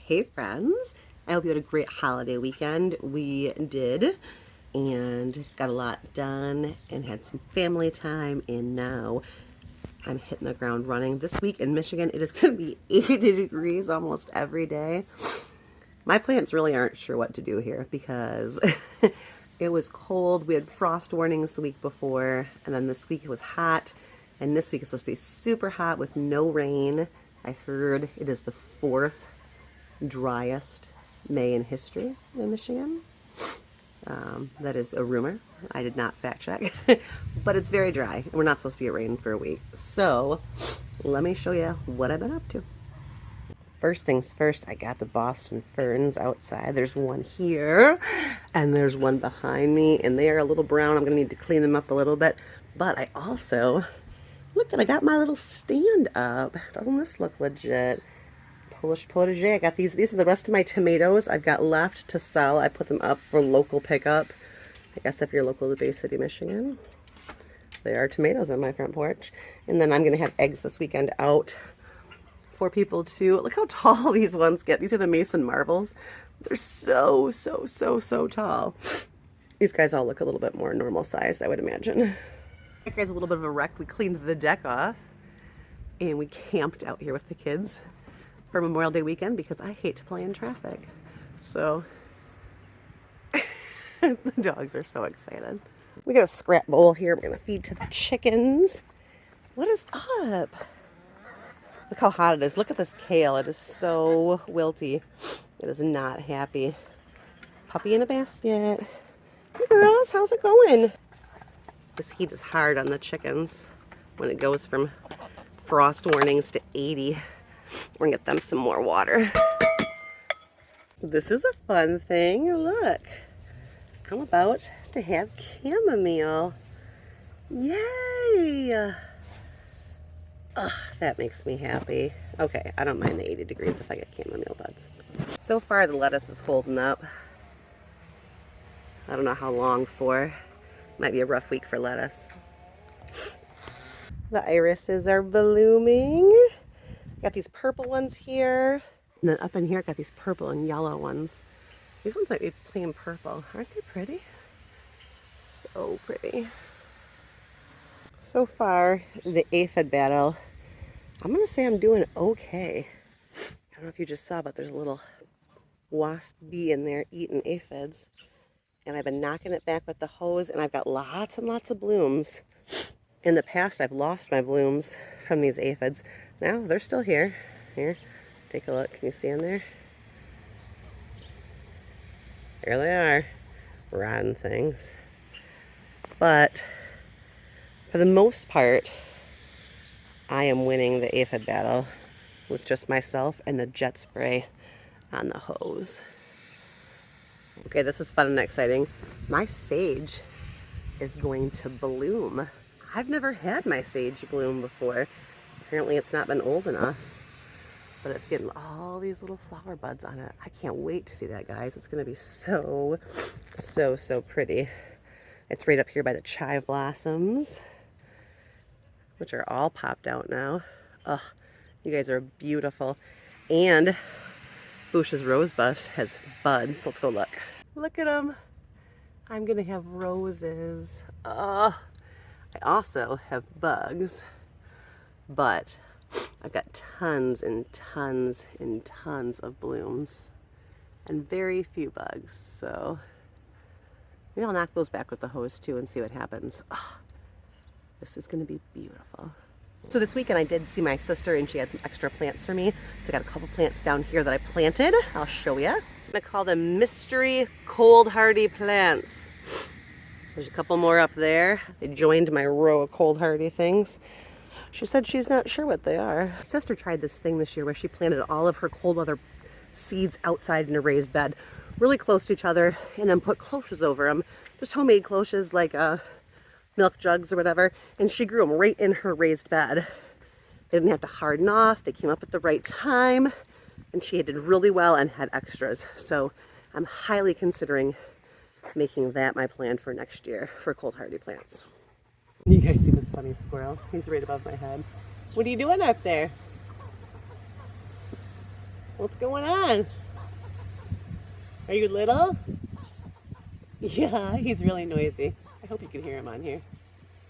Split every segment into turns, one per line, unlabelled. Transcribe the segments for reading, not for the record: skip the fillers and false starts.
Hey friends, I hope you had a great holiday weekend. We did, and got a lot done and had some family time, and now I'm hitting the ground running. This week in Michigan, it is going to be 80 degrees almost every day. My plants really aren't sure what to do here because it was cold. We had frost warnings the week before, and then this week it was hot, and this week is supposed to be super hot with no rain. I heard it is the fourth driest May in history in Michigan. That is a rumor. I did not fact check, but it's very dry. We're not supposed to get rain for a week. So let me show you what I've been up to. First things first, I got the Boston ferns outside. There's one here and there's one behind me, and they are a little brown. I'm gonna need to clean them up a little bit. But I also, look, I got my little stand up. Doesn't this look legit? Polish potager. I got these. These are the rest of my tomatoes I've got left to sell. I put them up for local pickup. I guess if you're local to Bay City, Michigan. There are tomatoes on my front porch. And then I'm going to have eggs this weekend out for people to... Look how tall these ones get. These are the Mason marbles. They're so tall. These guys all look a little bit more normal sized, I would imagine. That guy's a little bit of a wreck. We cleaned the deck off and we camped out here with the kids for Memorial Day weekend because I hate to play in traffic. So the dogs are so excited. We got a scrap bowl here. We're gonna feed to the chickens. What is up? Look how hot it is. Look at this kale. It is so wilty. It is not happy. Puppy in a basket. Hey girls, how's it going? This heat is hard on the chickens when it goes from frost warnings to 80. We're gonna get them some more water. This is a fun thing. Look, I'm about to have chamomile. Yay! Ugh, that makes me happy. Okay, I don't mind the 80 degrees if I get chamomile buds. So far, the lettuce is holding up. I don't know how long for. Might be a rough week for lettuce. The irises are blooming. Got these purple ones here. And then up in here, I got these purple and yellow ones. These ones might be plain purple. Aren't they pretty? So pretty. So far, the aphid battle, I'm going to say I'm doing okay. I don't know if you just saw, but there's a little wasp bee in there eating aphids. And I've been knocking it back with the hose, and I've got lots and lots of blooms. In the past, I've lost my blooms from these aphids. Now they're still here. Here, take a look. Can you see them there? There they are. Rotten things. But for the most part, I am winning the aphid battle with just myself and the jet spray on the hose. Okay, this is fun and exciting. My sage is going to bloom. I've never had my sage bloom before. Apparently it's not been old enough, but it's getting all these little flower buds on it. I can't wait to see that, guys. It's gonna be so pretty. It's right up here by the chive blossoms, which are all popped out now. Ugh, you guys are beautiful. And Busia's Rosebush has buds. Let's go look. Look at them. I'm gonna have roses. I also have bugs, but I've got tons and tons and tons of blooms and very few bugs. So maybe I'll knock those back with the hose too and see what happens. Oh, this is gonna be beautiful. So this weekend I did see my sister, and she had some extra plants for me. So I got a couple plants down here that I planted. I'll show you. I'm gonna call them mystery cold hardy plants. There's a couple more up there. They joined my row of cold hardy things. She said she's not sure what they are. My sister tried this thing this year where she planted all of her cold weather seeds outside in a raised bed, really close to each other, and then put cloches over them. Just homemade cloches, like milk jugs or whatever, and she grew them right in her raised bed. They didn't have to harden off. They came up at the right time, and she did really well and had extras. So I'm highly considering making that my plan for next year for cold hardy plants. You guys see this funny squirrel? He's right above my head. What are you doing up there? What's going on? Are you little? Yeah, he's really noisy. I hope you can hear him on here.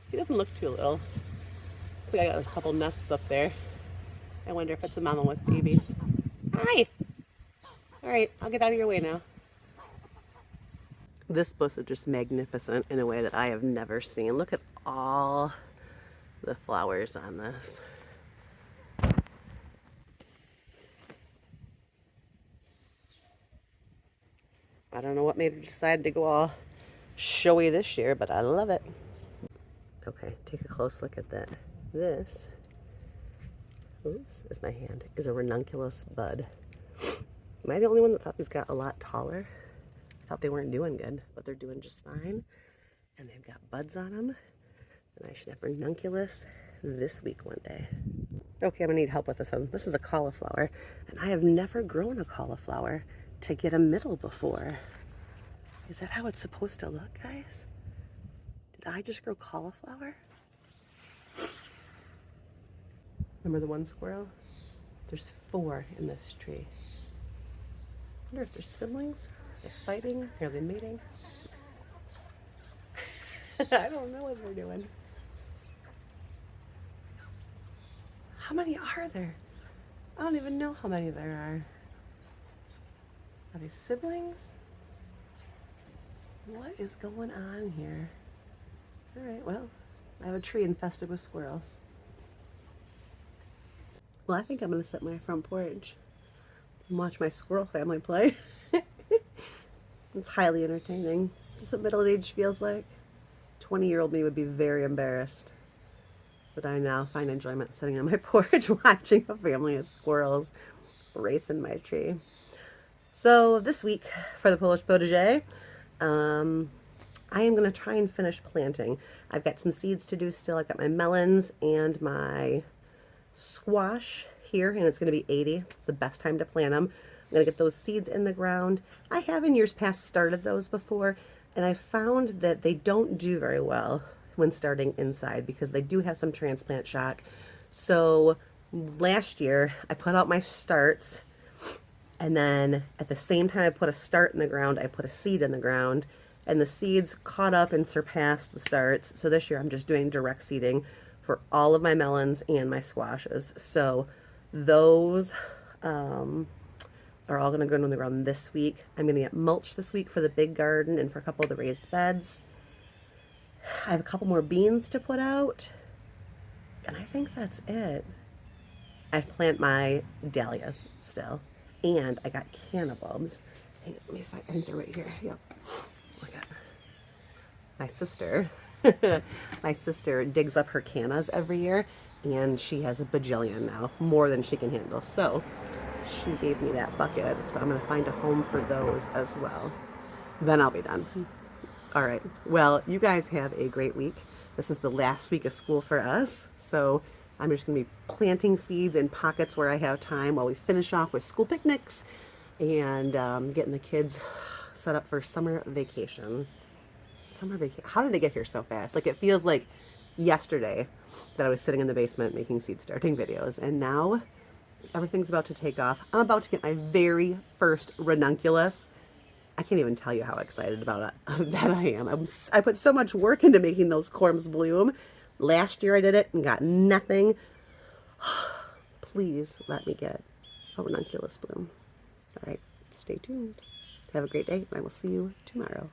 He doesn't look too little. Looks like I got a couple nests up there. I wonder if it's a mama with babies. Hi! Alright, I'll get out of your way now. This bush is just magnificent in a way that I have never seen. Look at all the flowers on this. I don't know what made me decide to go all showy this year, but I love it. Okay, take a close look at that. This, oops, is my hand, is a ranunculus bud. Am I the only one that thought these got a lot taller? I thought they weren't doing good, but they're doing just fine. And they've got buds on them. And I should have ranunculus this week one day. Okay, I'm gonna need help with this one. This is a cauliflower, and I have never grown a cauliflower to get a middle before. Is that how it's supposed to look, guys? Did I just grow cauliflower? Remember the one squirrel? There's 4 in this tree. I wonder if they're siblings. Are they fighting? Are they mating? I don't know what they're doing. How many are there? I don't even know how many there are. Are they siblings? What is going on here? All right, well, I have a tree infested with squirrels. Well, I think I'm going to sit on my front porch and watch my squirrel family play. It's highly entertaining. Is this what middle age feels like? 20-year-old me would be very embarrassed. But I now find enjoyment sitting on my porch watching a family of squirrels race in my tree. So this week for the Polish Potager, I am going to try and finish planting. I've got some seeds to do still. I've got my melons and my squash here, and it's going to be 80. It's the best time to plant them. I'm going to get those seeds in the ground. I have in years past started those before, and I found that they don't do very well when starting inside because they do have some transplant shock. So last year I put out my starts, and then at the same time I put a start in the ground, I put a seed in the ground, and the seeds caught up and surpassed the starts. So this year I'm just doing direct seeding for all of my melons and my squashes. So those are all going to go in the ground this week. I'm going to get mulch this week for the big garden and for a couple of the raised beds. I have a couple more beans to put out, and I think that's it. I plant my dahlias still, and I got canna bulbs. Hey, let me find, I think they're right here. Yep. Look at my sister. My sister digs up her cannas every year, and she has a bajillion now, more than she can handle. So she gave me that bucket, so I'm going to find a home for those as well. Then I'll be done. All right. Well, you guys have a great week. This is the last week of school for us, so I'm just going to be planting seeds in pockets where I have time while we finish off with school picnics and getting the kids set up for summer vacation. Summer vacation. How did it get here so fast? Like, it feels like yesterday that I was sitting in the basement making seed starting videos, and now everything's about to take off. I'm about to get my very first ranunculus. I can't even tell you how excited about it that I am. I put so much work into making those corms bloom. Last year I did it and got nothing. Please let me get a ranunculus bloom. All right, stay tuned. Have a great day, and I will see you tomorrow.